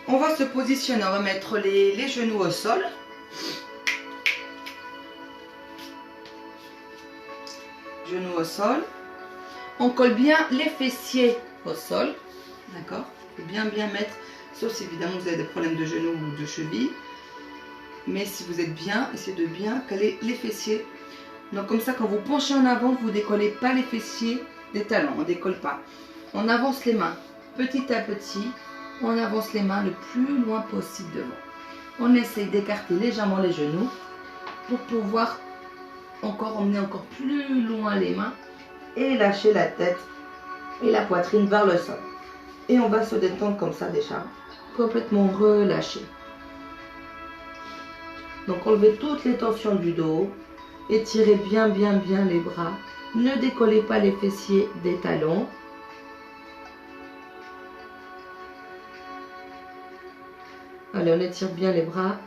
On va se positionner, on va mettre les genoux au sol. Genoux au sol. On colle bien les fessiers au sol. D'accord? Il faut bien mettre, sauf si évidemment vous avez des problèmes de genoux ou de cheville. Mais si vous êtes bien, essayez de bien caler les fessiers. Donc comme ça, quand vous penchez en avant, vous ne décollez pas les fessiers des talons. On ne décolle pas. On avance les mains petit à petit. On avance les mains le plus loin possible devant. On essaye d'écarter légèrement les genoux pour pouvoir emmener encore plus loin les mains et lâcher la tête et la poitrine vers le sol. Et on va se détendre comme ça déjà, complètement relâché. Donc enlevez toutes les tensions du dos, étirez bien les bras, ne décollez pas les fessiers des talons. Allez, on étire bien les bras,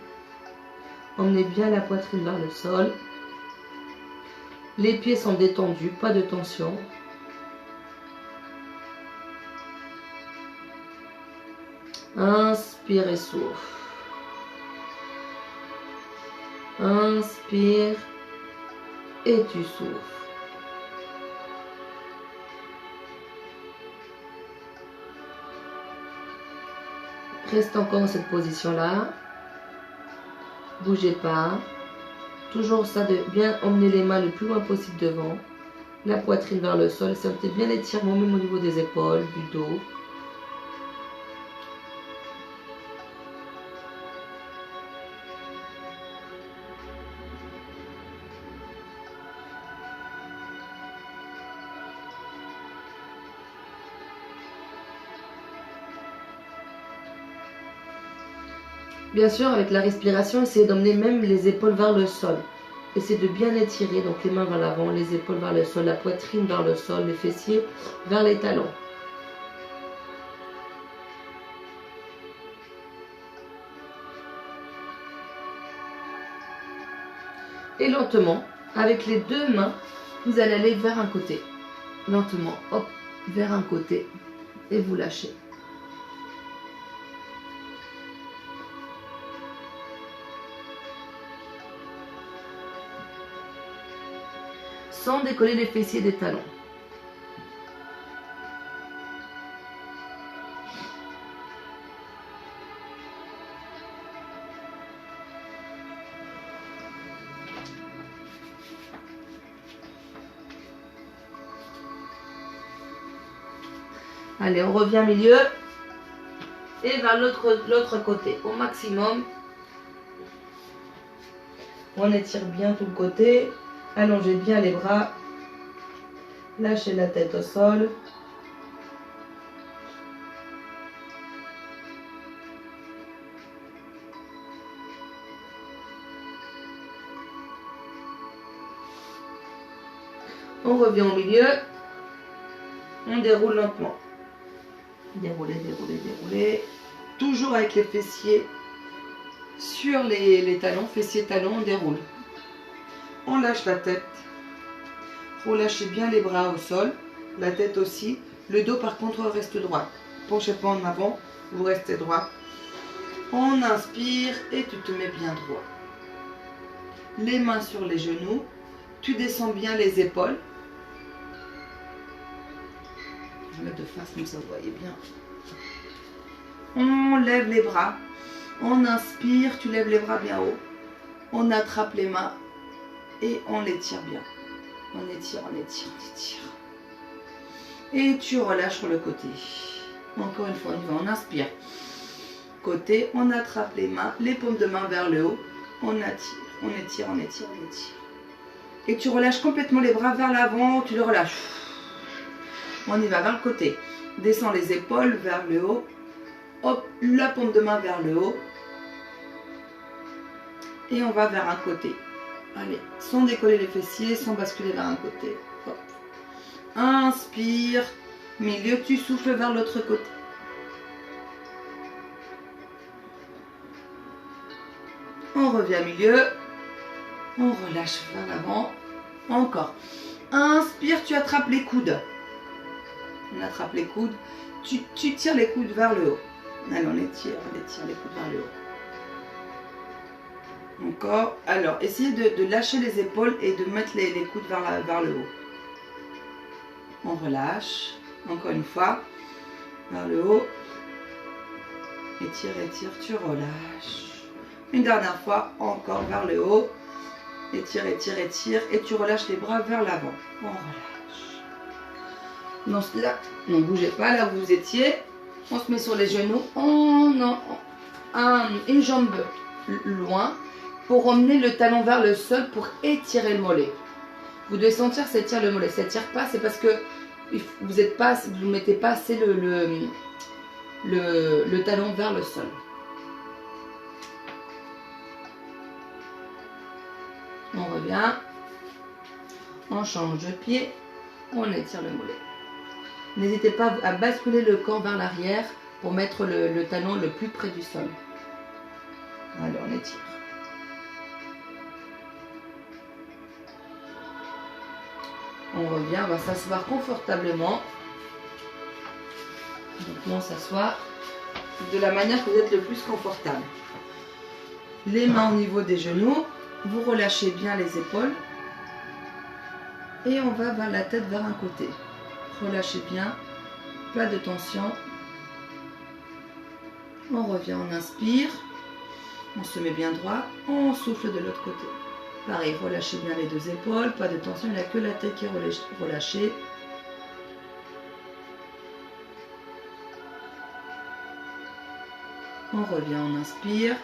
emmenez bien la poitrine vers le sol. Les pieds sont détendus, pas de tension. Inspire et souffle. Inspire et tu souffles. Reste encore dans cette position-là. Bougez pas. Toujours ça de bien emmener les mains le plus loin possible devant. La poitrine vers le sol. Sentez bien l'étirement même au niveau des épaules, du dos. Bien sûr, avec la respiration, essayez d'emmener même les épaules vers le sol. Essayez de bien étirer, donc les mains vers l'avant, les épaules vers le sol, la poitrine vers le sol, les fessiers vers les talons. Et lentement, avec les deux mains, vous allez aller vers un côté. Lentement, hop, vers un côté. Et vous lâchez. Sans décoller les fessiers des talons. Allez, on revient au milieu et vers l'autre côté au maximum. On étire bien tout le côté. Allongez bien les bras, lâchez la tête au sol. On revient au milieu, on déroule lentement. Déroulez, déroulez, déroulez. Toujours avec les fessiers sur les talons, fessiers-talons, on déroule. On lâche la tête, relâchez bien les bras au sol, la tête aussi. Le dos par contre reste droit. Penchez pas en avant, vous restez droit. On inspire et tu te mets bien droit. Les mains sur les genoux, tu descends bien les épaules. Je vais mettre de face comme ça vous voyez bien. On lève les bras, on inspire, tu lèves les bras bien haut. On attrape les mains. Et on les tire bien. On étire, on étire, on étire. Et tu relâches sur le côté. Encore une fois, on y va. On inspire. Côté, on attrape les mains, les paumes de main vers le haut. On attire, on étire, on étire, on étire. Et tu relâches complètement les bras vers l'avant. Tu les relâches. On y va vers le côté. Descends les épaules vers le haut. Hop, la paume de main vers le haut. Et on va vers un côté. Allez, sans décoller les fessiers, sans basculer vers un côté. Hop. Inspire, milieu, tu souffles vers l'autre côté. On revient au milieu. On relâche vers l'avant. Encore. Inspire, tu attrapes les coudes. On attrape les coudes. Tu tires les coudes vers le haut. Allez, on étire les coudes vers le haut. Encore. Alors, essayez de lâcher les épaules et de mettre les coudes vers le haut. On relâche. Encore une fois. Vers le haut. Étire, étire, tu relâches. Une dernière fois, encore vers le haut. Étire, étire, étire. Et tu relâches les bras vers l'avant. On relâche. Non, là, ne bougez pas, là où vous étiez. On se met sur les genoux. Une jambe loin pour emmener le talon vers le sol pour étirer le mollet. Vous devez sentir s'étire le mollet. Ça tire pas, c'est parce que vous ne mettez pas assez le talon vers le sol. On revient. On change de pied. On étire le mollet. N'hésitez pas à basculer le corps vers l'arrière pour mettre le talon le plus près du sol. Allez, on étire. On revient, on va s'asseoir confortablement. Donc on s'assoit de la manière que vous êtes le plus confortable. Les mains au niveau des genoux. Vous relâchez bien les épaules. Et on va vers la tête vers un côté. Relâchez bien. Pas de tension. On revient, on inspire. On se met bien droit. On souffle de l'autre côté. Pareil, relâchez bien les deux épaules. Pas de tension, il n'y a que la tête qui est relâchée. On revient, on inspire.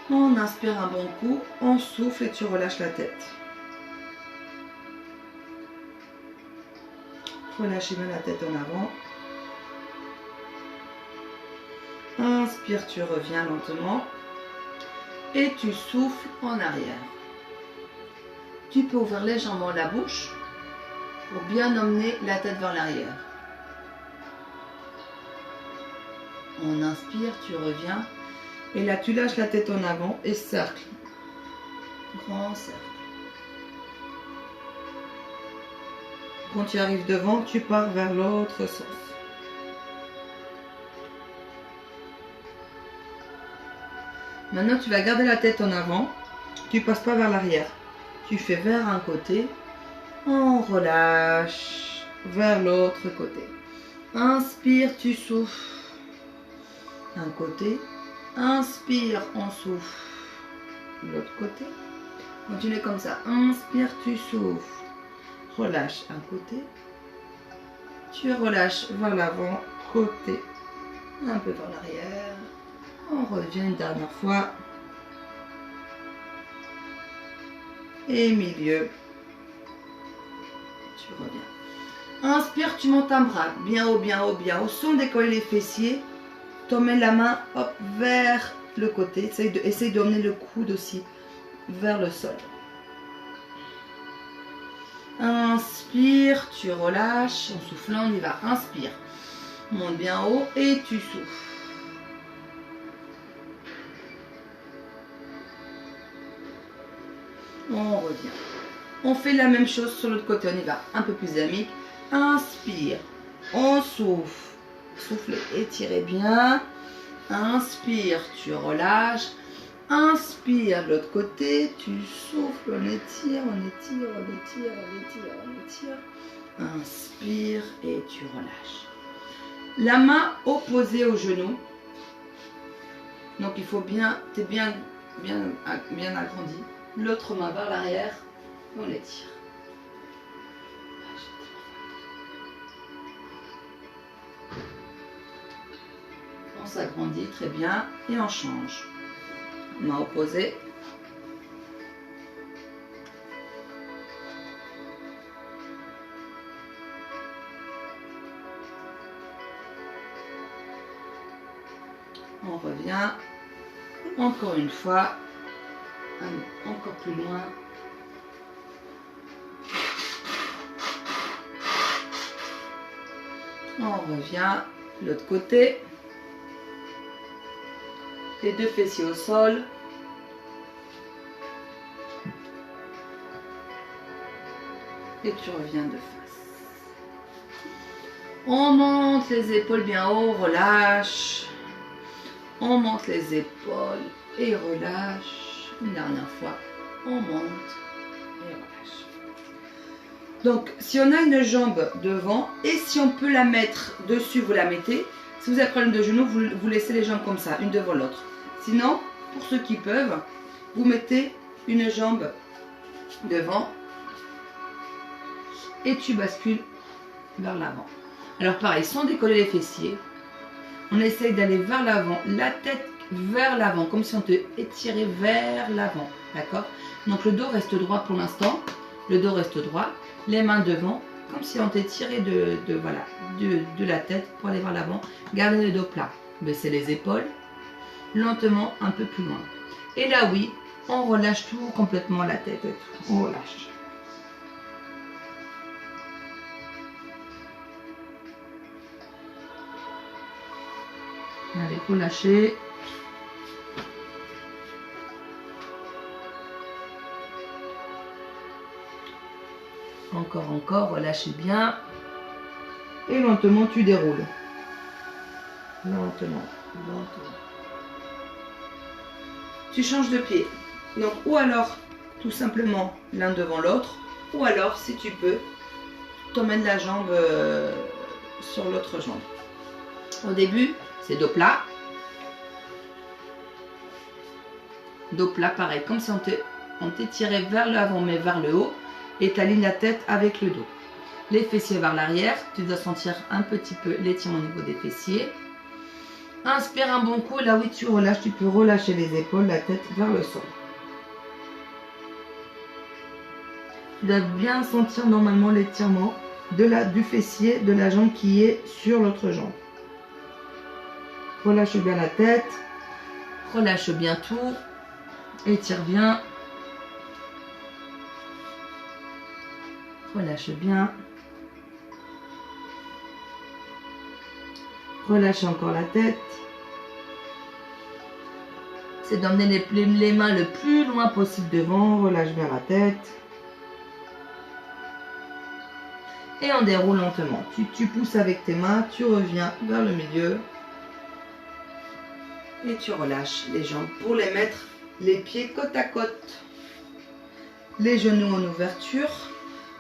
On inspire un bon coup. On souffle et tu relâches la tête. Relâchez bien la tête en avant. Inspire, tu reviens lentement. Et tu souffles en arrière. Tu peux ouvrir légèrement la bouche pour bien emmener la tête vers l'arrière. On inspire, tu reviens. Et là, tu lâches la tête en avant et cercle. Grand cercle. Quand tu arrives devant, tu pars vers l'autre sens. Maintenant, tu vas garder la tête en avant. Tu ne passes pas vers l'arrière. Tu fais vers un côté. On relâche vers l'autre côté. Inspire, tu souffles. Un côté. Inspire, on souffle. L'autre côté. Continue comme ça. Inspire, tu souffles. Relâche un côté. Tu relâches vers l'avant, côté. Un peu vers l'arrière. On revient une dernière fois. Et milieu. Tu reviens. Inspire, tu montes un bras. Bien haut, bien haut, bien haut. Sans décoller les fessiers. Tu emmènes la main hop, vers le côté. Essaye d'emmener le coude aussi vers le sol. Inspire, tu relâches. En soufflant, on y va. Inspire. Monte bien haut et tu souffles. On revient. On fait la même chose sur l'autre côté. On y va. Un peu plus dynamique. Inspire. On souffle. Soufflez, étirez bien. Inspire, tu relâches. Inspire de l'autre côté. Tu souffles, on étire, on étire, on étire, on étire, on étire. Inspire et tu relâches. La main opposée au genou. Donc il faut bien, t'es bien agrandi. L'autre main vers l'arrière. On étire. On s'agrandit très bien et on change. Main opposée. On revient. Encore une fois. Encore plus loin. On revient. L'autre côté. Les deux fessiers au sol. Et tu reviens de face. On monte les épaules bien haut, relâche. On monte les épaules et relâche. Une dernière fois, on monte et relâche. Donc, si on a une jambe devant et si on peut la mettre dessus, vous la mettez. Si vous avez un problème de genou, vous laissez les jambes comme ça, une devant l'autre. Sinon, pour ceux qui peuvent, vous mettez une jambe devant et tu bascules vers l'avant. Alors pareil, sans décoller les fessiers, on essaye d'aller vers l'avant, la tête vers l'avant, comme si on te étirait vers l'avant, d'accord? Donc le dos reste droit pour l'instant, le dos reste droit, les mains devant, comme si on t'étirait de la tête pour aller vers l'avant. Gardez le dos plat, baissez les épaules, lentement un peu plus loin. Et là oui, on relâche tout complètement, la tête et tout, on relâche. Allez, relâchez. Encore, relâchez bien. Et lentement, tu déroules. Lentement. Tu changes de pied. Donc, ou alors, tout simplement, l'un devant l'autre. Ou alors, si tu peux, t'emmènes la jambe sur l'autre jambe. Au début, c'est dos plat. Dos plat, pareil, comme si on t'étirait vers l'avant, mais vers le haut. Et tu alignes la tête avec le dos. Les fessiers vers l'arrière. Tu dois sentir un petit peu l'étirement au niveau des fessiers. Inspire un bon coup. Là, oui, tu relâches. Tu peux relâcher les épaules, la tête vers le sol. Tu dois bien sentir normalement l'étirement du fessier de la jambe qui est sur l'autre jambe. Relâche bien la tête. Relâche bien tout. Étire bien. Relâche bien. Relâche encore la tête. C'est d'emmener les mains le plus loin possible devant. Relâche bien la tête. Et on déroule lentement. Tu pousses avec tes mains. Tu reviens vers le milieu. Et tu relâches les jambes pour les mettre les pieds côte à côte. Les genoux en ouverture.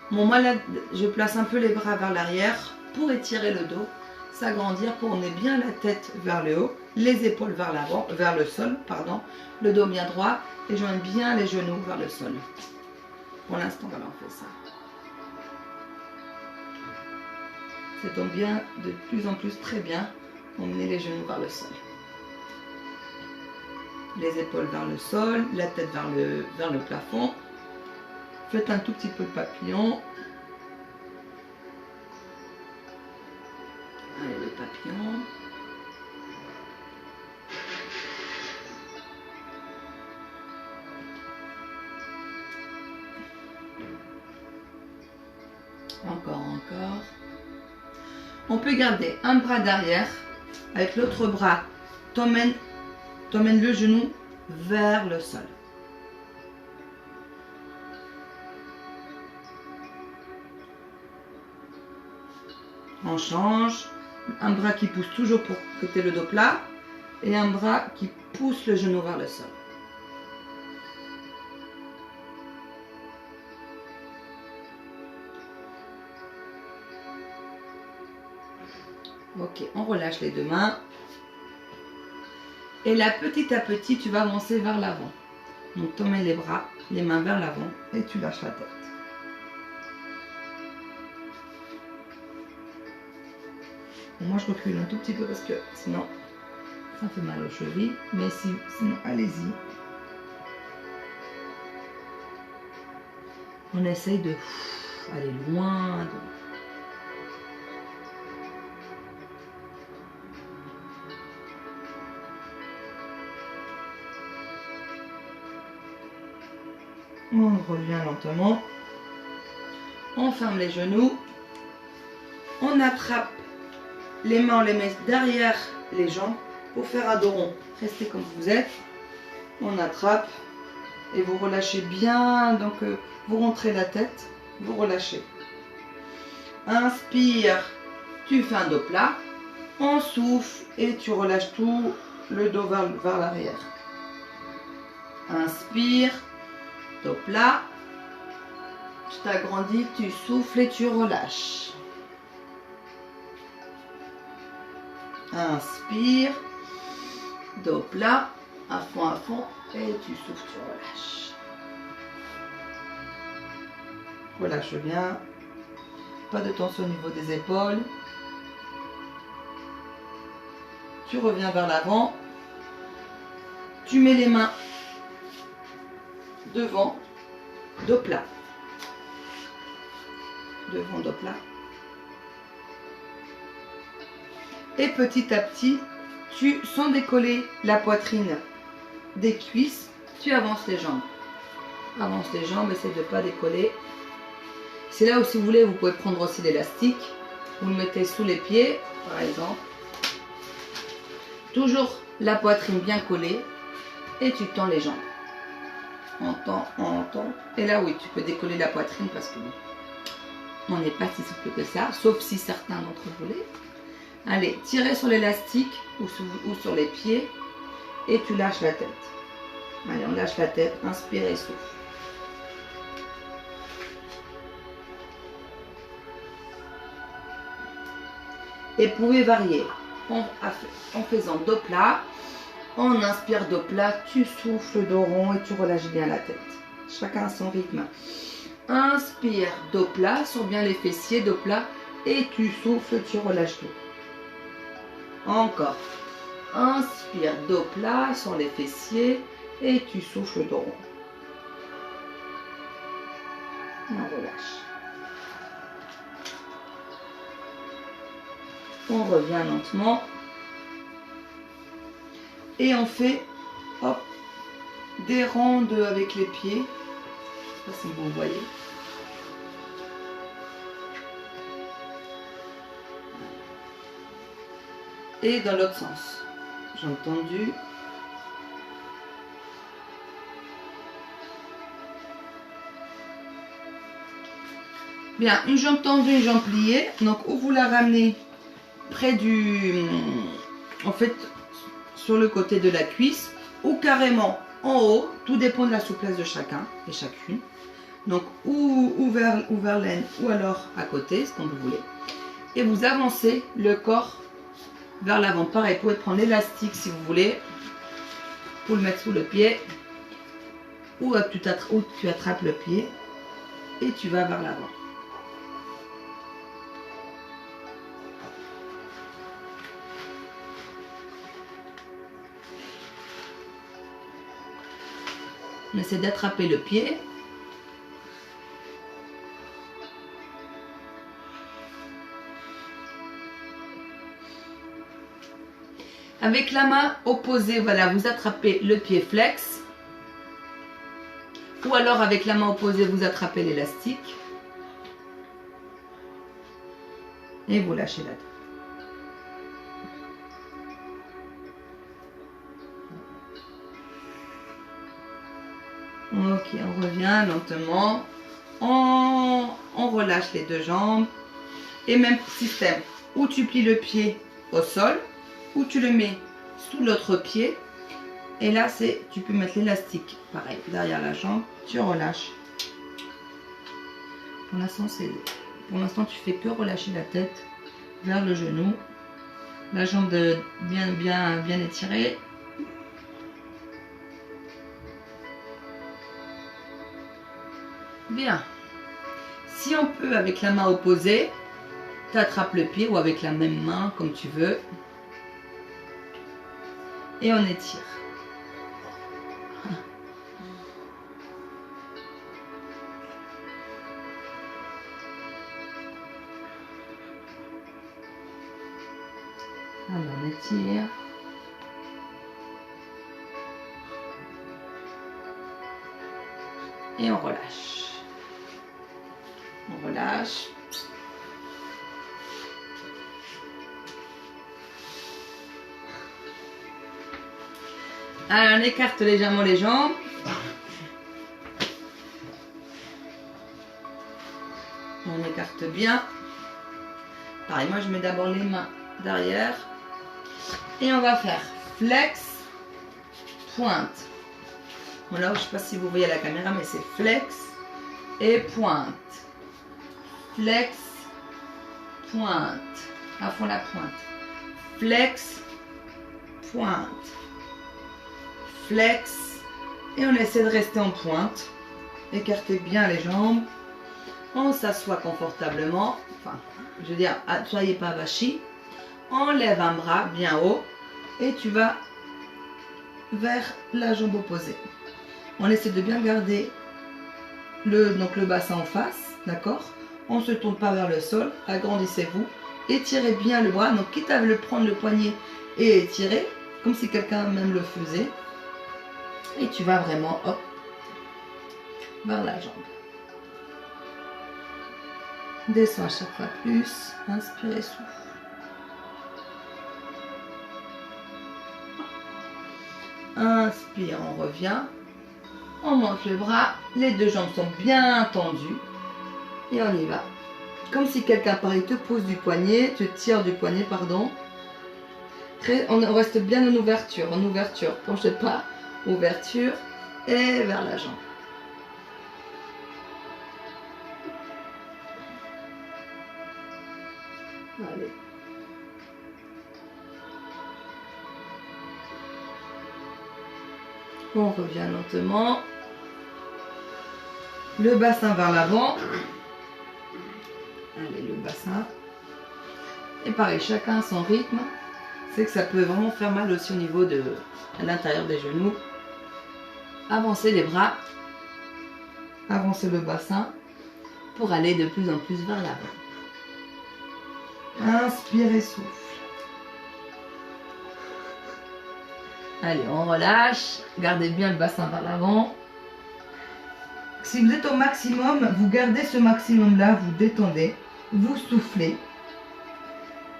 Bon, moi là, je place un peu les bras vers l'arrière pour étirer le dos, s'agrandir pour qu'on ait bien la tête vers le haut, les épaules vers l'avant, vers le sol, pardon, le dos bien droit et joindre bien les genoux vers le sol. Pour l'instant, voilà, on fait ça. Ça tombe bien, de plus en plus très bien, emmener les genoux vers le sol. Les épaules vers le sol, la tête vers le plafond. Faites un tout petit peu de papillon. Allez, le papillon. Encore. On peut garder un bras derrière. Avec l'autre bras, t'emmènes le genou vers le sol. On change, un bras qui pousse toujours pour que tu aies le dos plat et un bras qui pousse le genou vers le sol. Ok, on relâche les deux mains. Et là, petit à petit, tu vas avancer vers l'avant. Donc, tu mets les bras, les mains vers l'avant et tu lâches la tête. Moi, je recule un tout petit peu parce que sinon, ça fait mal aux chevilles. Mais sinon, allez-y. On essaye de aller loin. On revient lentement. On ferme les genoux. On attrape les mains, on les met derrière les jambes pour faire un dos rond. Restez comme vous êtes. On attrape et vous relâchez bien. Donc vous rentrez la tête, vous relâchez. Inspire, Tu fais un dos plat, on souffle et tu relâches tout le dos vers l'arrière. Inspire, dos plat. Tu t'agrandis, tu souffles et tu relâches. Inspire, dos plat, à fond, et tu souffles, tu relâches. Relâche bien, pas de tension au niveau des épaules. Tu reviens vers l'avant, tu mets les mains devant, dos plat. Devant, dos plat. Et petit à petit, sans décoller la poitrine des cuisses, tu avances les jambes. Avance les jambes, essaie de ne pas décoller. C'est là où, si vous voulez, vous pouvez prendre aussi l'élastique. Vous le mettez sous les pieds, par exemple. Toujours la poitrine bien collée. Et tu tends les jambes. On tend. Et là, oui, tu peux décoller la poitrine parce que on n'est pas si souple que ça, sauf si certains d'entre vous voulez. Allez, tirez sur l'élastique ou sur les pieds et tu lâches la tête. Allez, on lâche la tête, inspire et souffle. Et vous pouvez varier en faisant dos plat. On inspire dos plat, tu souffles dos rond et tu relâches bien la tête. Chacun à son rythme. Inspire, dos plat, sur bien les fessiers, dos plat, et tu souffles, tu relâches tout. Encore. Inspire, dos plat, sur les fessiers, et tu souffles, dos rond. On relâche. On revient lentement. Et on fait, hop, des rondes avec les pieds. Je ne sais pas si vous voyez. Et dans l'autre sens. J'ai entendu. Bien, une jambe tendue, une jambe pliée. Donc, ou vous la ramenez près du... En fait, sur le côté de la cuisse. Ou carrément en haut. Tout dépend de la souplesse de chacun et chacune. Donc, ou vers l'aine, ou alors à côté, ce qu'on vous voulez. Et vous avancez le corps vers l'avant. Pareil, vous pouvez prendre l'élastique si vous voulez, pour le mettre sous le pied, ou tu attrapes le pied et tu vas vers l'avant. On essaie d'attraper le pied. Avec la main opposée, voilà, vous attrapez le pied flex. Ou alors avec la main opposée, vous attrapez l'élastique. Et vous lâchez la tête. Ok, on revient lentement. On relâche les deux jambes. Et même système, où tu plies le pied au sol, ou tu le mets sous l'autre pied. Et là, tu peux mettre l'élastique, pareil, derrière la jambe. Tu relâches. Pour l'instant, tu fais que relâcher la tête vers le genou. La jambe bien étirée. Bien. Si on peut, avec la main opposée, tu attrapes le pied ou avec la même main, comme tu veux. Et on étire. Alors on étire. Et on relâche. On relâche. Alors on écarte légèrement les jambes. On écarte bien. Pareil, moi je mets d'abord les mains derrière. Et on va faire flex, pointe. Bon là, je ne sais pas si vous voyez à la caméra, mais c'est flex et pointe. Flex, pointe. À fond la pointe. Flex, pointe. Flex. Et on essaie de rester en pointe. Écartez bien les jambes. On s'assoit confortablement. Enfin, je veux dire, soyez pas avachi. On lève un bras bien haut. Et tu vas vers la jambe opposée. On essaie de bien garder le bassin en face. D'accord? On ne se tourne pas vers le sol. Agrandissez-vous. Étirez bien le bras. Donc, quitte à le prendre le poignet et étirer, comme si quelqu'un même le faisait. Et tu vas vraiment, hop, vers la jambe. Descends à chaque fois plus. Inspirez, souffle. Inspire, on revient. On monte le bras. Les deux jambes sont bien tendues. Et on y va. Comme si quelqu'un pareil te pose du poignet, te tire du poignet, pardon. On reste bien en ouverture. En ouverture, penchez pas. Ouverture et vers la jambe. Allez. On revient lentement. Le bassin vers l'avant. Allez, le bassin. Et pareil, chacun à son rythme. C'est que ça peut vraiment faire mal aussi au niveau de l'intérieur des genoux. Avancez les bras. Avancez le bassin pour aller de plus en plus vers l'avant. Inspirez, souffle. Allez, on relâche. Gardez bien le bassin vers l'avant. Si vous êtes au maximum, vous gardez ce maximum-là, vous détendez, vous soufflez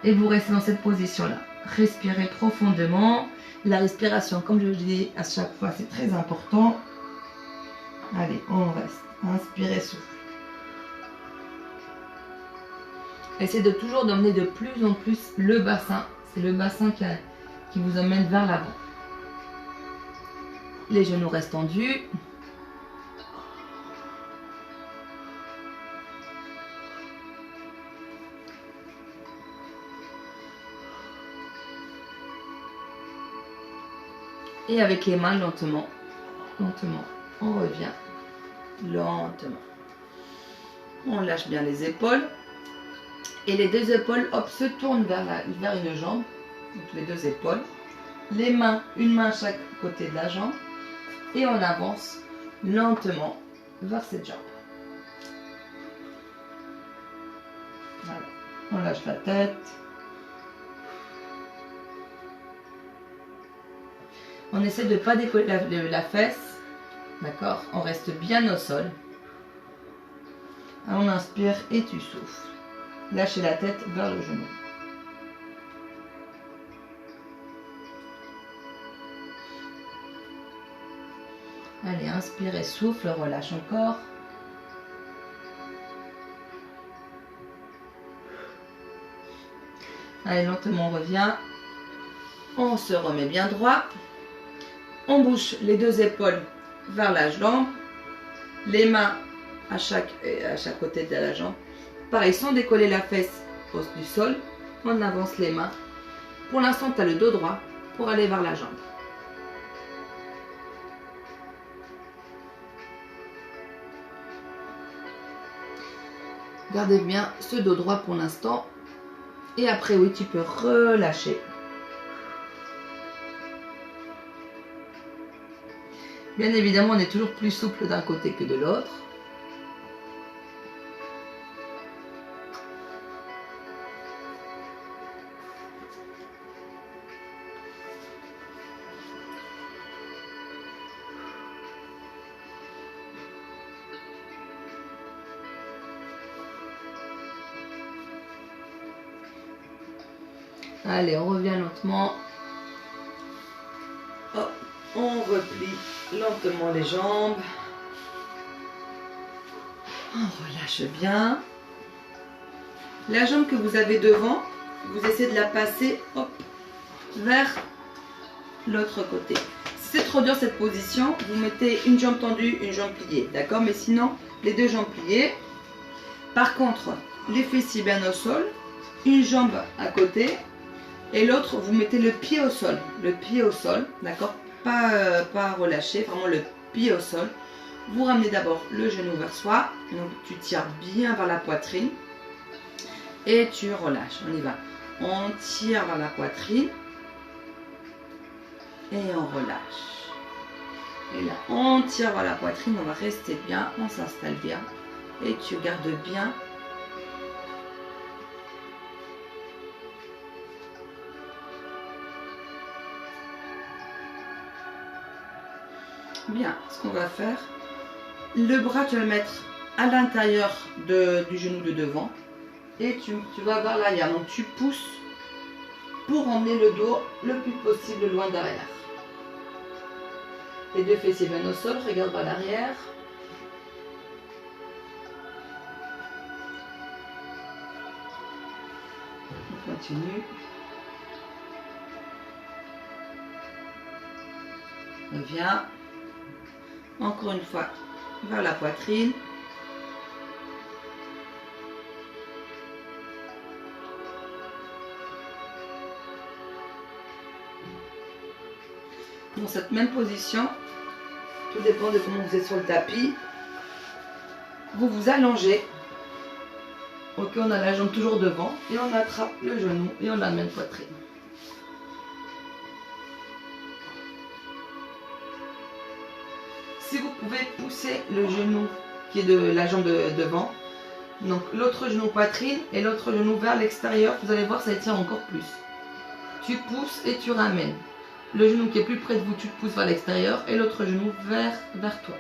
et vous restez dans cette position-là. Respirez profondément. La respiration, comme je vous dis à chaque fois, c'est très important. Allez, on reste. Inspirez, souffle. Essayez de toujours d'emmener de plus en plus le bassin. C'est le bassin qui vous emmène vers l'avant. Les genoux restent tendus. Et avec les mains, lentement, lentement, on revient, lentement. On lâche bien les épaules. Et les deux épaules, hop, se tournent vers une jambe. Donc les deux épaules. Les mains, une main à chaque côté de la jambe. Et on avance lentement vers cette jambe. Voilà. On lâche la tête. On essaie de ne pas décoller la fesse. D'accord? On reste bien au sol. On inspire et tu souffles. Lâchez la tête vers le genou. Allez, inspire et souffle, relâche encore. Allez, lentement on revient. On se remet bien droit. On bouge les deux épaules vers la jambe. Les mains à chaque côté de la jambe. Pareil, sans décoller la fesse du sol. On avance les mains. Pour l'instant, tu as le dos droit pour aller vers la jambe. Gardez bien ce dos droit pour l'instant. Et après, oui, tu peux relâcher. Bien évidemment, on est toujours plus souple d'un côté que de l'autre. Allez, on revient lentement. Hop, on replie lentement les jambes. On relâche bien. La jambe que vous avez devant, vous essayez de la passer hop, vers l'autre côté. Si c'est trop dur cette position, vous mettez une jambe tendue, une jambe pliée, d'accord? Mais sinon, les deux jambes pliées. Par contre, les fessiers bien au sol, une jambe à côté et l'autre, vous mettez le pied au sol. Le pied au sol, d'accord? Pas relâché, vraiment le pied au sol. Vous ramenez d'abord le genou vers soi, donc tu tires bien vers la poitrine et tu relâches. On y va. On tire vers la poitrine et on relâche. Et là, on tire vers la poitrine, on va rester bien, on s'installe bien et tu gardes bien. Bien, ce qu'on va faire, le bras tu vas le mettre à l'intérieur du genou de devant et tu vas vers l'arrière. Donc tu pousses pour emmener le dos le plus possible loin derrière. Les deux fessiers bien au sol, regarde vers l'arrière. On continue. Reviens. Encore une fois, vers la poitrine. Dans cette même position, tout dépend de comment vous êtes sur le tapis. Vous vous allongez. Ok, on a la jambe toujours devant et on attrape le genou et on l'amène poitrine. Si vous pouvez pousser le genou qui est de la jambe devant, donc l'autre genou poitrine et l'autre genou vers l'extérieur, vous allez voir ça étire encore plus. Tu pousses et tu ramènes. Le genou qui est plus près de vous, tu le pousses vers l'extérieur et l'autre genou vers toi.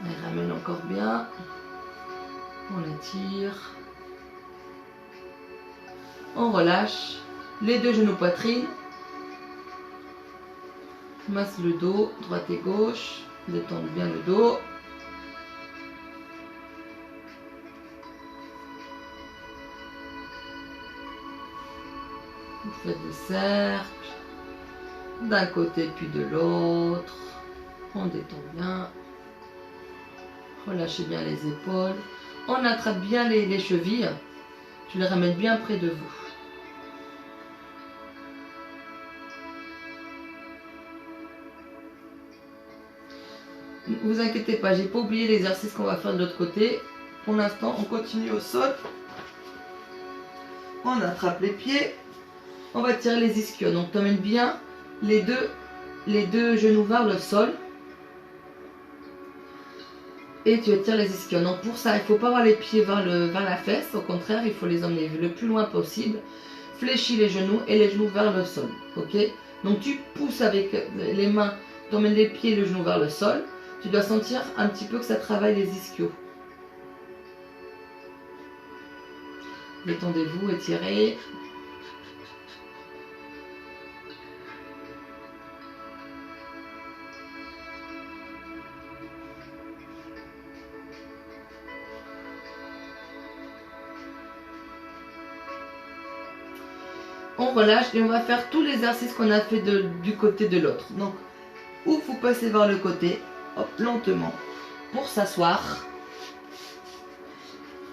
On ramène encore bien. On étire. On relâche les deux genoux poitrine, masse le dos, droite et gauche, détendez bien le dos. Vous faites des cercles, d'un côté puis de l'autre, on détend bien, relâchez bien les épaules, on attrape bien les chevilles, tu les ramènes bien près de vous. Ne vous inquiétez pas, j'ai pas oublié l'exercice qu'on va faire de l'autre côté. Pour l'instant, on continue au sol. On attrape les pieds. On va tirer les ischios. Donc, tu emmènes bien les deux genoux vers le sol. Et tu étires les ischios. Donc, pour ça, il ne faut pas avoir les pieds vers la fesse. Au contraire, il faut les emmener le plus loin possible. Fléchis les genoux et les genoux vers le sol. Ok? Donc, tu pousses avec les mains. Tu emmènes les pieds et le genou vers le sol. Tu dois sentir un petit peu que ça travaille les ischios. Détendez-vous, étirez. On relâche et on va faire tous les exercices qu'on a fait du côté de l'autre. Donc, où vous passez vers le côté, hop, lentement, pour s'asseoir.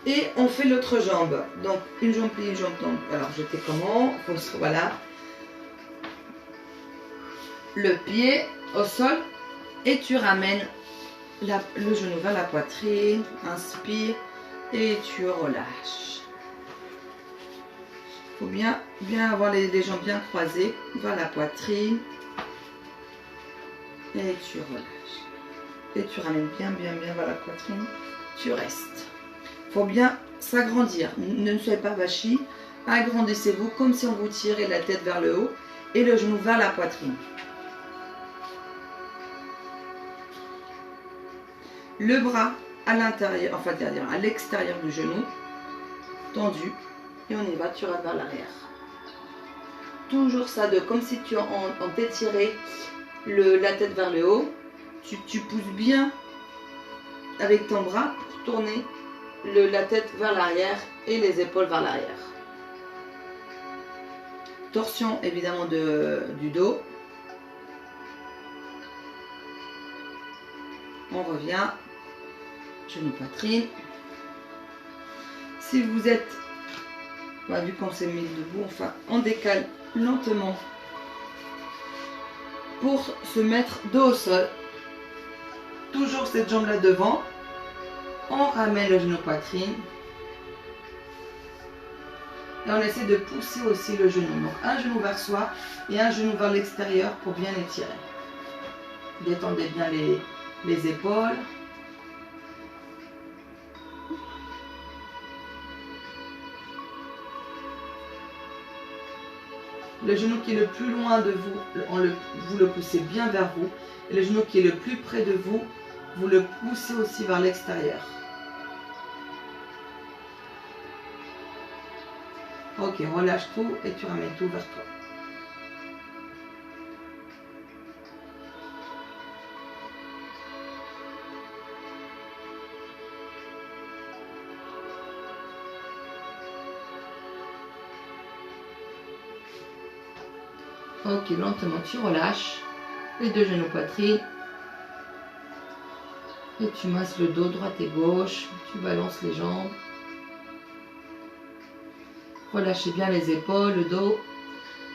Et on fait l'autre jambe. Donc, une jambe pliée, une jambe tendue. Alors, je fais comment? Voilà. Le pied au sol et tu ramènes le genou vers la poitrine. Inspire et tu relâches. Il faut bien avoir les jambes bien croisées vers la poitrine. Et tu relâches. Et tu ramènes bien vers la poitrine. Tu restes. Il faut bien s'agrandir. Ne soyez pas vachis. Agrandissez-vous comme si on vous tirait la tête vers le haut et le genou vers la poitrine. Le bras à l'intérieur, enfin à l'extérieur du genou, tendu. Et on y va, tu vas vers l'arrière. toujours ça, comme si tu en t'étirais la tête vers le haut. Tu pousses bien avec ton bras pour tourner la tête vers l'arrière et les épaules vers l'arrière. Torsion évidemment du dos. On revient. Genou poitrine. Si vous êtes, vu qu'on s'est mis debout, enfin on décale lentement pour se mettre dos au sol. Toujours cette jambe là devant. On ramène le genou poitrine. Et on essaie de pousser aussi le genou. Donc un genou vers soi et un genou vers l'extérieur pour bien étirer. Détendez bien les épaules. Le genou qui est le plus loin de vous, vous le poussez bien vers vous. Et le genou qui est le plus près de vous, vous le poussez aussi vers l'extérieur. Ok, relâche tout et tu ramènes tout vers toi. Ok, lentement tu relâches les deux genoux poitrine. Et tu masses le dos droite et gauche. Tu balances les jambes. Relâchez bien les épaules, le dos.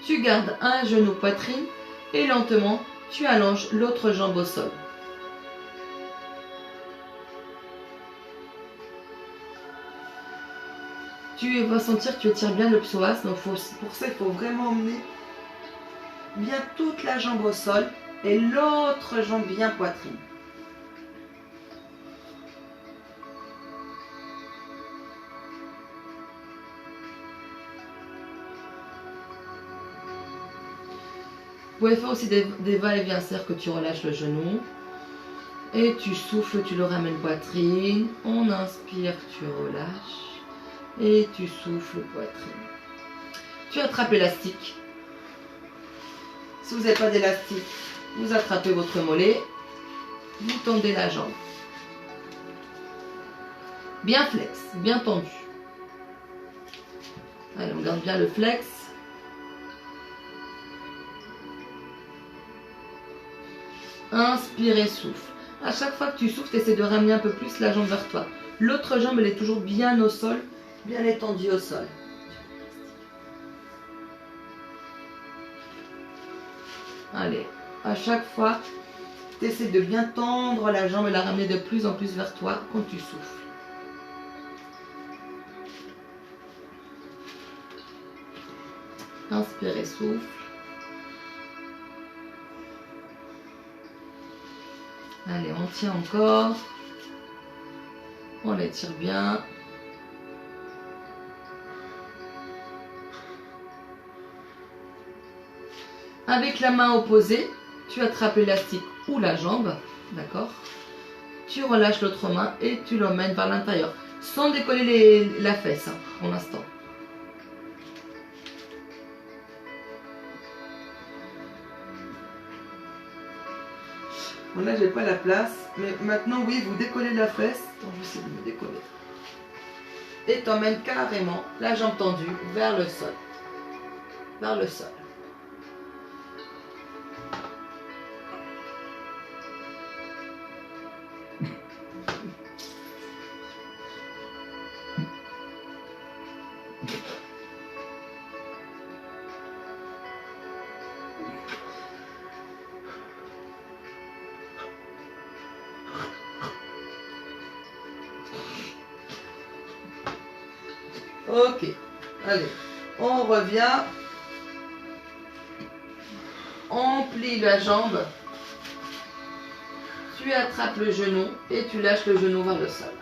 Tu gardes un genou poitrine et lentement tu allonges l'autre jambe au sol. Tu vas sentir que tu étires bien le psoas. Donc pour ça, il faut vraiment emmener bien toute la jambe au sol et l'autre jambe bien poitrine. Vous pouvez faire aussi des va-et-vient, c'est-à-dire que tu relâches le genou et tu souffles, tu le ramènes poitrine. On inspire, tu relâches et tu souffles poitrine. Tu attrapes l'élastique. Si vous n'avez pas d'élastique, vous attrapez votre mollet, vous tendez la jambe. Bien flex, bien tendu. Allez, on garde bien le flex. Inspire et souffle. À chaque fois que tu souffles, tu essaies de ramener un peu plus la jambe vers toi. L'autre jambe, elle est toujours bien au sol, bien étendue au sol. Allez, à chaque fois, tu essaies de bien tendre la jambe et la ramener de plus en plus vers toi quand tu souffles. Inspire et souffle. Allez, on tient encore. On étire bien. Avec la main opposée, tu attrapes l'élastique ou la jambe, d'accord? Tu relâches l'autre main et tu l'emmènes vers l'intérieur, sans décoller la fesse pour l'instant. Bon, là, j'ai pas la place, mais maintenant, oui, vous décollez la fesse. Attends, je vais essayer de me décoller. Et t'emmènes carrément la jambe tendue vers le sol. Vers le sol. Ok, allez, on revient, on plie la jambe, tu attrapes le genou et tu lâches le genou vers le sol.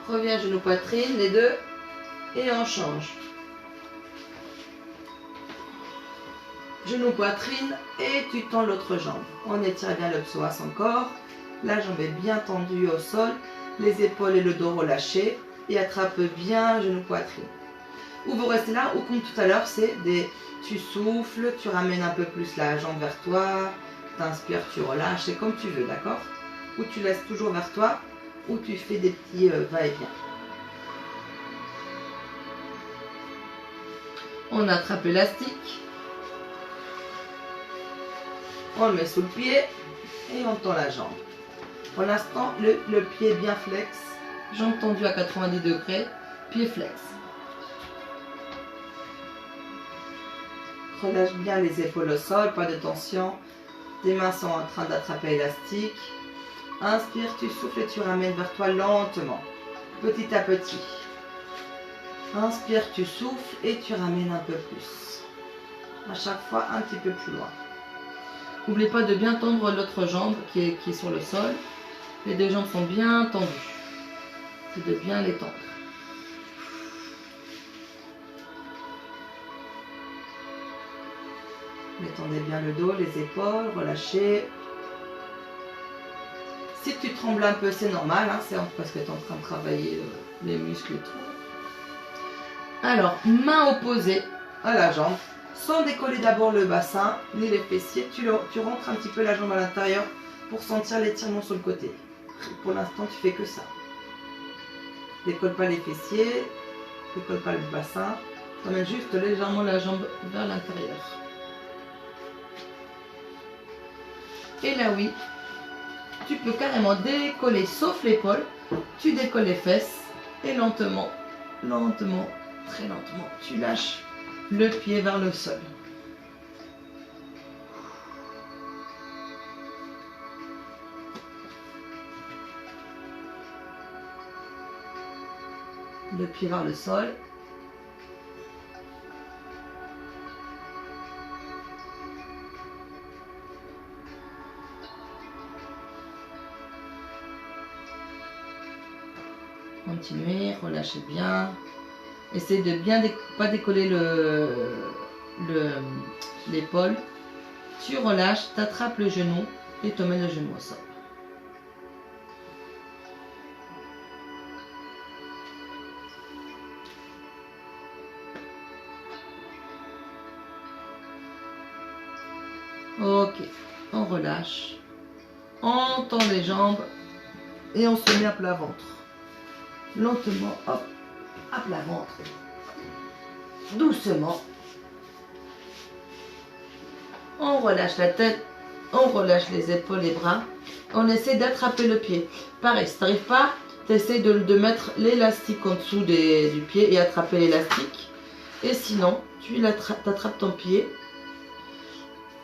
Reviens genou poitrine, les deux, et on change. genou, poitrine et tu tends l'autre jambe. On étire bien le psoas encore. La jambe est bien tendue au sol, les épaules et le dos relâchés et attrape bien genou, poitrine. Ou vous restez là, ou comme tout à l'heure, tu souffles, tu ramènes un peu plus la jambe vers toi, t'inspires, tu relâches, c'est comme tu veux, d'accord? Ou tu laisses toujours vers toi, ou tu fais des petits va-et-vient. On attrape l'élastique, on le met sous le pied et on tend la jambe. Pour l'instant, le pied bien flex, jambe tendue à 90 degrés, pied flex. Relâche bien les épaules au sol, pas de tension. Tes mains sont en train d'attraper l'élastique. Inspire, tu souffles et tu ramènes vers toi lentement, petit à petit. Inspire, tu souffles et tu ramènes un peu plus. À chaque fois, un petit peu plus loin. N'oublie pas de bien tendre l'autre jambe qui est sur le sol. Les deux jambes sont bien tendues. C'est de bien les tendre. Détendez bien le dos, les épaules, relâchez. Si tu trembles un peu, c'est normal, hein, c'est parce que tu es en train de travailler les muscles et tout. Alors, main opposée à la jambe, sans décoller d'abord le bassin ni les fessiers. Tu rentres un petit peu la jambe à l'intérieur pour sentir l'étirement sur le côté. Pour l'instant, tu fais que ça. Décolle pas les fessiers, décolle pas le bassin. Tu emmènes juste légèrement la jambe vers l'intérieur. Et là, oui, tu peux carrément décoller, sauf l'épaule. Tu décolles les fesses et lentement, lentement, très lentement, tu lâches le pied vers le sol. Le pied vers le sol. Continuez, relâchez bien. Essayez de bien pas décoller l'épaule. Tu relâches, tu attrapes le genou et tu mets le genou au sol. Ok, on relâche. On tend les jambes et on se met à plat ventre. Lentement, hop, à plat ventre. Doucement. On relâche la tête, on relâche les épaules, les bras. On essaie d'attraper le pied. Pareil, si tu n'arrives pas, tu essaies de mettre l'élastique en dessous du pied et attraper l'élastique. Et sinon, tu attrapes ton pied.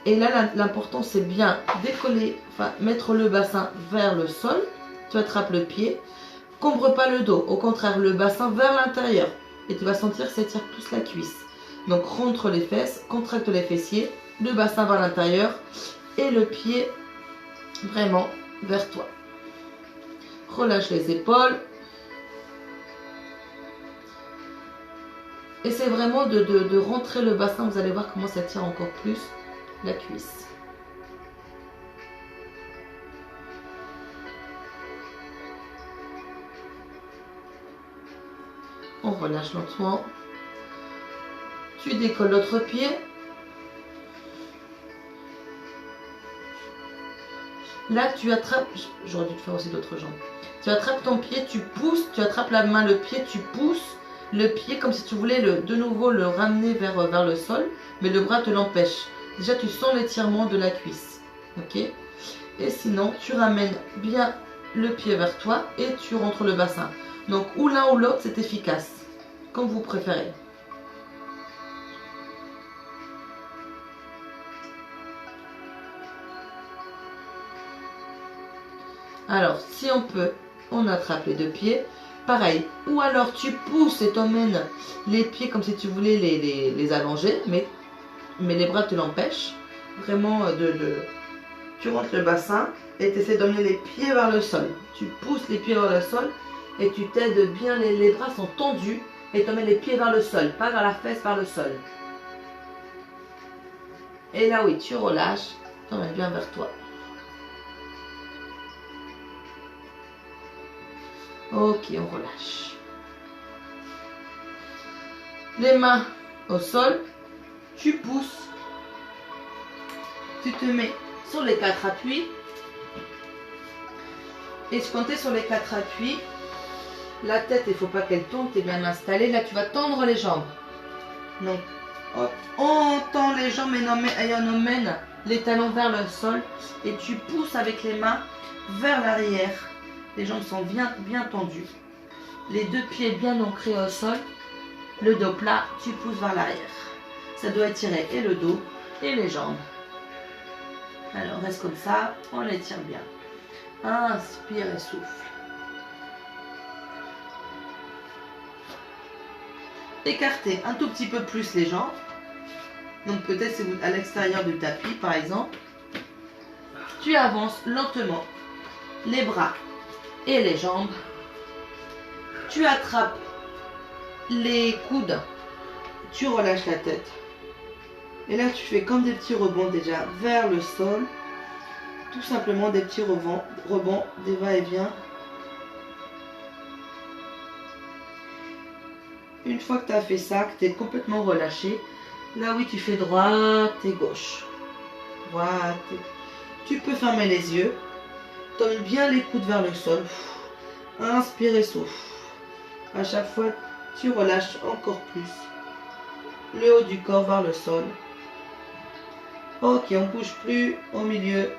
Et là, l'important, c'est bien décoller, enfin, mettre le bassin vers le sol. Tu attrapes le pied. Cambre pas le dos, au contraire, le bassin vers l'intérieur. Et tu vas sentir que ça tire plus la cuisse. Donc, rentre les fesses, contracte les fessiers, le bassin vers l'intérieur et le pied vraiment vers toi. Relâche les épaules. Essaie vraiment de rentrer le bassin, vous allez voir comment ça tire encore plus la cuisse. On relâche lentement. Tu décolles l'autre pied. Là, tu attrapes, j'aurais dû te faire aussi d'autres jambes. Tu attrapes ton pied, tu pousses, tu attrapes la main, le pied, tu pousses le pied comme si tu voulais de nouveau le ramener vers le sol, mais le bras te l'empêche. Déjà, tu sens l'étirement de la cuisse. Ok? Et sinon, tu ramènes bien le pied vers toi et tu rentres le bassin. Donc, ou l'un ou l'autre, c'est efficace, comme vous préférez. Alors, si on peut, on attrape les deux pieds. Pareil. Ou alors, tu pousses et t'emmènes les pieds comme si tu voulais les allonger, mais les bras te l'empêchent. Vraiment, tu rentres le bassin et tu essaies d'emmener les pieds vers le sol. Tu pousses les pieds vers le sol et tu t'aides bien, les bras sont tendus et tu emmènes les pieds vers le sol, pas vers la fesse, vers le sol. Et là, oui, tu relâches. T'emmènes bien vers toi. Ok, on relâche. Les mains au sol. Tu pousses. Tu te mets sur les 4 appuis. Et quand tu es sur les 4 appuis, la tête, il ne faut pas qu'elle tourne, tu es bien installé. Là, tu vas tendre les jambes. Donc, hop, on tend les jambes et on emmène les talons vers le sol. Et tu pousses avec les mains vers l'arrière. Les jambes sont bien tendues. Les 2 pieds bien ancrés au sol. Le dos plat, tu pousses vers l'arrière. Ça doit étirer et le dos et les jambes. Alors, reste comme ça, on les tire bien. Inspire et souffle. Écartez un tout petit peu plus les jambes. Donc peut-être c'est à l'extérieur du tapis par exemple. Tu avances lentement les bras et les jambes. Tu attrapes les coudes. Tu relâches la tête. Et là tu fais comme des petits rebonds déjà vers le sol. Tout simplement des petits rebonds, des va-et-vient. Une fois que tu as fait ça, que tu es complètement relâché, là oui tu fais droite et gauche. Droite et... Tu peux fermer les yeux. Donne bien les coudes vers le sol. Inspire et souffle. À chaque fois, tu relâches encore plus. Le haut du corps vers le sol. Ok, on ne bouge plus au milieu.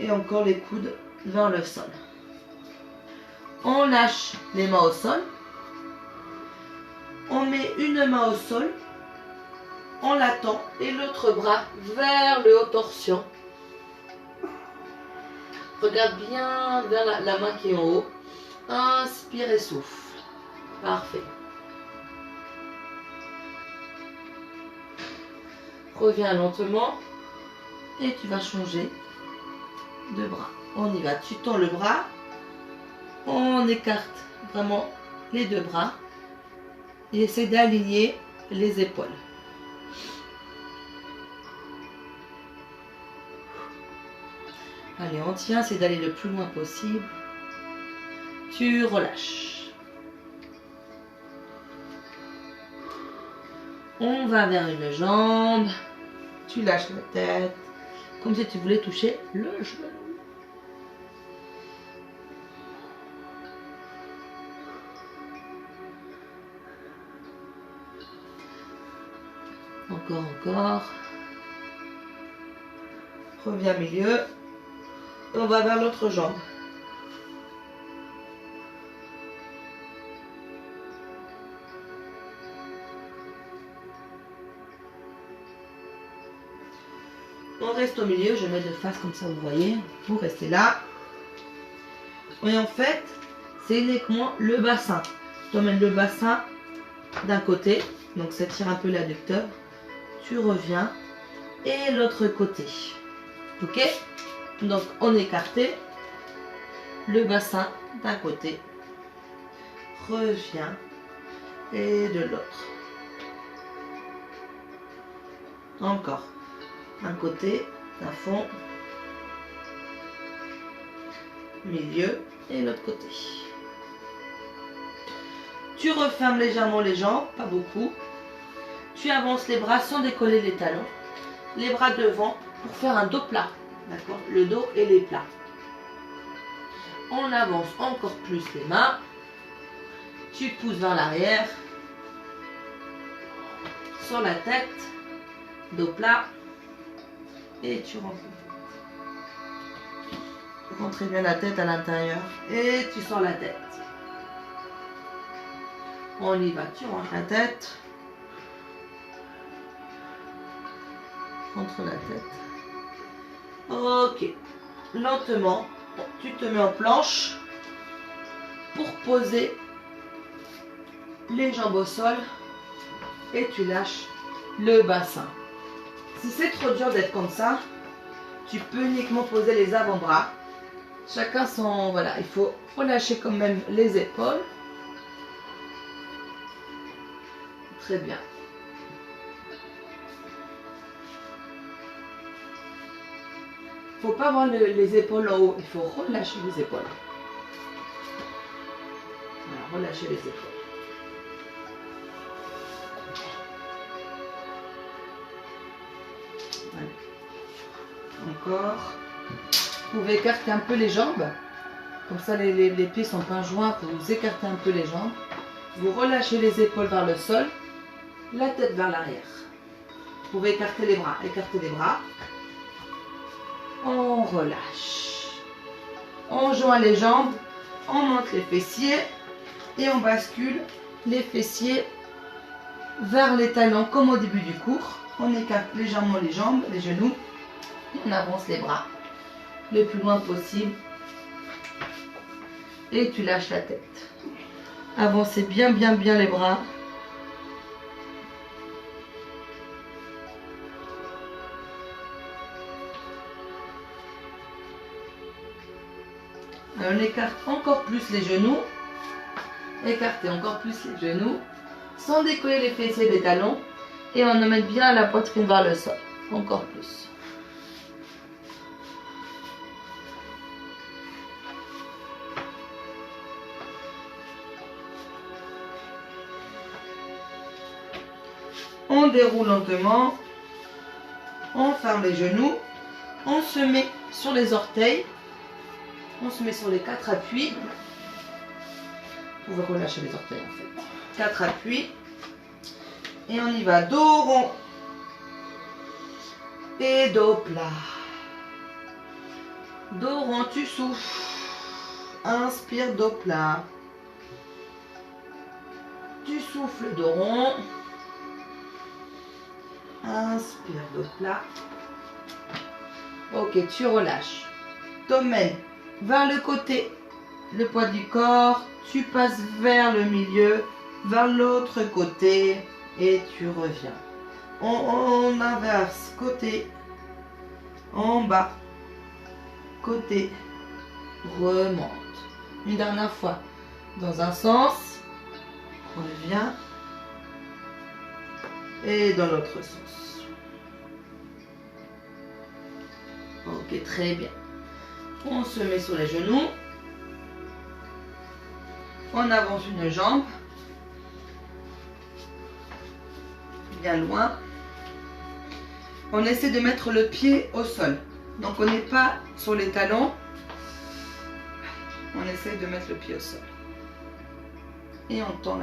Et encore les coudes vers le sol. On lâche les mains au sol. On met une main au sol. On la tend et l'autre bras vers le haut torsion. Regarde bien vers la main qui est en haut. Inspire et souffle. Parfait. Reviens lentement et tu vas changer de bras. On y va. Tu tends le bras. On écarte vraiment les 2 bras. Et essaie d'aligner les épaules. Allez, on tient, c'est d'aller le plus loin possible. Tu relâches. On va vers une jambe. Tu lâches la tête. Comme si tu voulais toucher le genou. Encore. Reviens au milieu. Et on va vers l'autre jambe. On reste au milieu, je mets de face comme ça, vous voyez. Vous restez là. Et en fait, c'est uniquement le bassin. Tu emmènes le bassin d'un côté. Donc ça tire un peu l'adducteur. Tu reviens. Et l'autre côté. Ok? Donc on écarté. Le bassin d'un côté. Reviens. Et de l'autre. Encore. Un côté, un fond, milieu et l'autre côté. Tu refermes légèrement les jambes, pas beaucoup. Tu avances les bras sans décoller les talons. Les bras devant pour faire un dos plat. D'accord? Le dos et les plats. On avance encore plus les mains. Tu pousses vers l'arrière. Sur la tête. Dos plat. Et tu rentres. Rentrez bien la tête à l'intérieur. Et tu sors la tête. On y va. Tu rentres la tête. Rentre la tête. Ok. Lentement, tu te mets en planche pour poser les jambes au sol. Et tu lâches le bassin. Si c'est trop dur d'être comme ça, tu peux uniquement poser les avant-bras. Chacun son... Voilà, il faut relâcher quand même les épaules. Très bien. faut pas avoir les épaules en haut. Il faut relâcher les épaules. Voilà, relâcher les épaules. Voilà. Encore. Vous pouvez écarter un peu les jambes. Comme ça, les pieds sont pas joints. Vous écartez un peu les jambes. Vous relâchez les épaules vers le sol. La tête vers l'arrière. Vous pouvez écarter les bras. Écartez les bras. On relâche. On joint les jambes. On monte les fessiers. Et on bascule les fessiers vers les talons comme au début du cours. On écarte légèrement les jambes, les genoux. Et on avance les bras le plus loin possible. Et tu lâches la tête. Avancez bien les bras. On écarte encore plus les genoux. Écartez encore plus les genoux. Sans décoller les fessiers des talons. Et on emmène bien la poitrine vers le sol. Encore plus. On déroule lentement. On ferme les genoux. On se met sur les orteils. On se met sur les 4 appuis. Vous pouvez relâcher les orteils en fait. 4 appuis. Et on y va. Dos rond. Et dos plat. Dos rond, tu souffles. Inspire, dos plat. Tu souffles, dos rond. Inspire, dos plat. Ok, tu relâches. T'emmènes vers le côté, le poids du corps. Tu passes vers le milieu, vers l'autre côté et tu reviens. On inverse, côté, en bas, côté, remonte. Une dernière fois, dans un sens, revient et dans l'autre sens. Ok, très bien. On se met sur les genoux. On avance une jambe. Bien loin. On essaie de mettre le pied au sol. Donc on n'est pas sur les talons. On essaie de mettre le pied au sol. Et on tend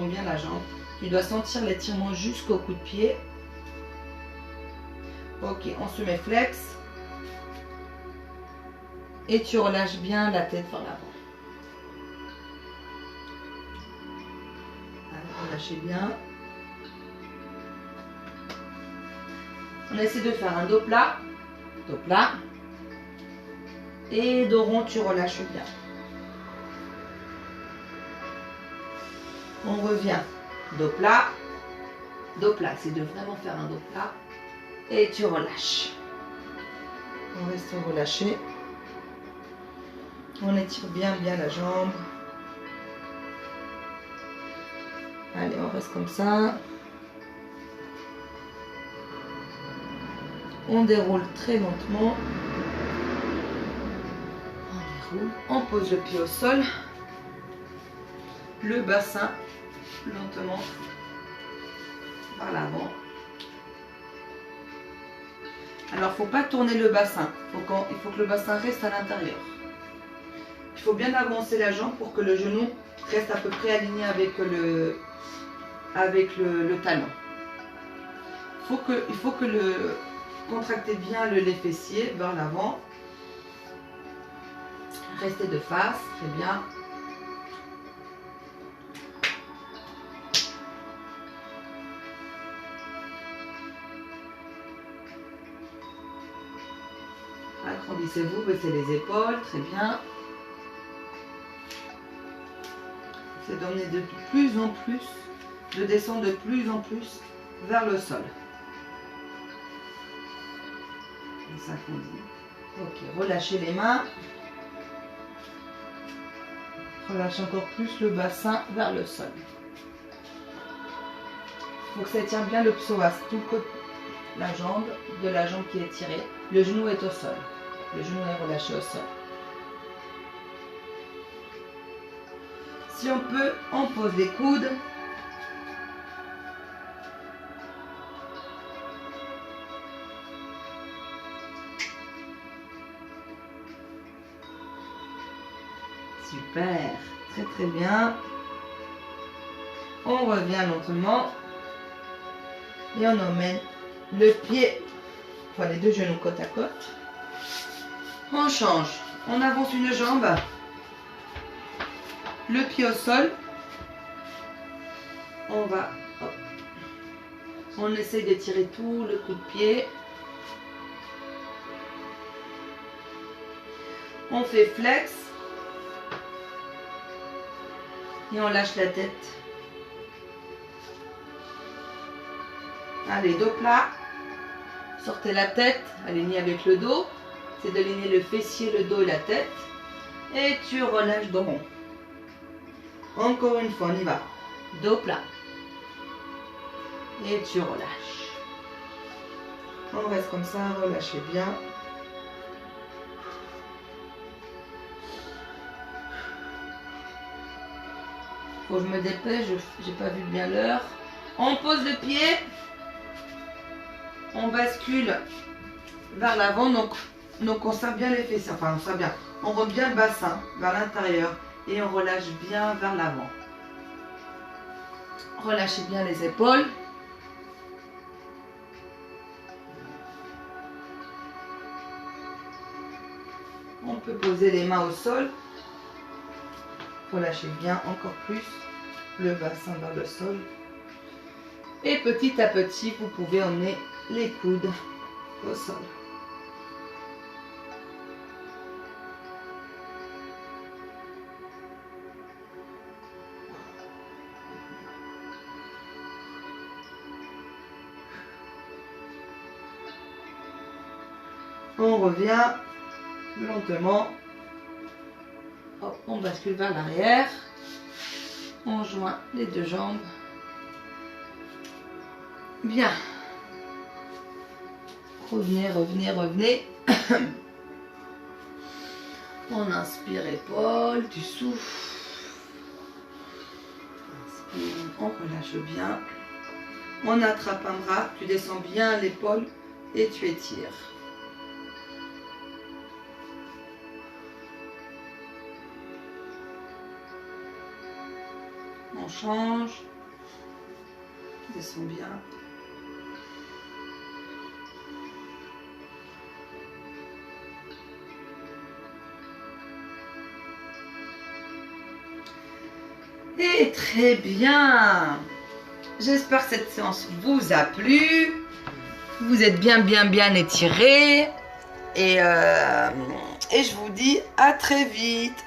bien la jambe. Tu dois sentir l'étirement jusqu'au coup de pied. Ok, on se met flex. Et tu relâches bien la tête vers l'avant. Relâchez bien. On essaie de faire un dos plat. Dos plat. Et dos rond, tu relâches bien. On revient. Dos plat. Dos plat. C'est de vraiment faire un dos plat. Et tu relâches. On reste relâché. On étire bien la jambe. Allez, on reste comme ça. On déroule très lentement. On déroule. On pose le pied au sol. Le bassin, lentement, par l'avant. Alors, il ne faut pas tourner le bassin. Il faut que le bassin reste à l'intérieur. Il faut bien avancer la jambe pour que le genou reste à peu près aligné avec le talon. Il faut que contractez bien les fessiers vers l'avant. Restez de face, très bien. Agrandissez-vous, baissez les épaules, très bien. C'est d'emmener de plus en plus, de descendre de plus en plus vers le sol. Ça continue. Ok, relâchez les mains. Relâchez encore plus le bassin vers le sol. Il faut que ça tient bien le psoas, tout le côté, la jambe, de la jambe qui est tirée. Le genou est au sol. Le genou est relâché au sol. Si on peut, on pose les coudes. Super, très très bien. On revient lentement et on emmène le pied, enfin les deux genoux côte à côte. On change, on avance une jambe, le pied au sol. On va, hop. On essaye de tirer tout le coup de pied. On fait flex et on lâche la tête. Allez, dos plat. Sortez la tête, alignée avec le dos. C'est d'aligner le fessier, le dos et la tête. Et tu relâches dos rond. Encore une fois, on y va. Dos plat. Et tu relâches. On reste comme ça, relâchez bien. Faut que je me dépêche, j'ai pas vu bien l'heure. On pose le pied. On bascule vers l'avant, donc on serre bien les fessiers, enfin on serre bien. On remonte bien le bassin vers l'intérieur et on relâche bien vers l'avant. Relâchez bien les épaules. On peut poser les mains au sol. Relâchez bien encore plus le bassin vers le sol. Et petit à petit, vous pouvez emmener les coudes au sol. On revient lentement. Hop, on bascule vers l'arrière. On joint les deux jambes. Bien. Revenez, revenez, revenez. On inspire épaule, tu souffles. Inspire, on relâche bien. On attrape un bras, tu descends bien l'épaule et tu étires. On change. Descends bien. Et très bien. J'espère que cette séance vous a plu. Vous êtes bien étirés. Et je vous dis à très vite.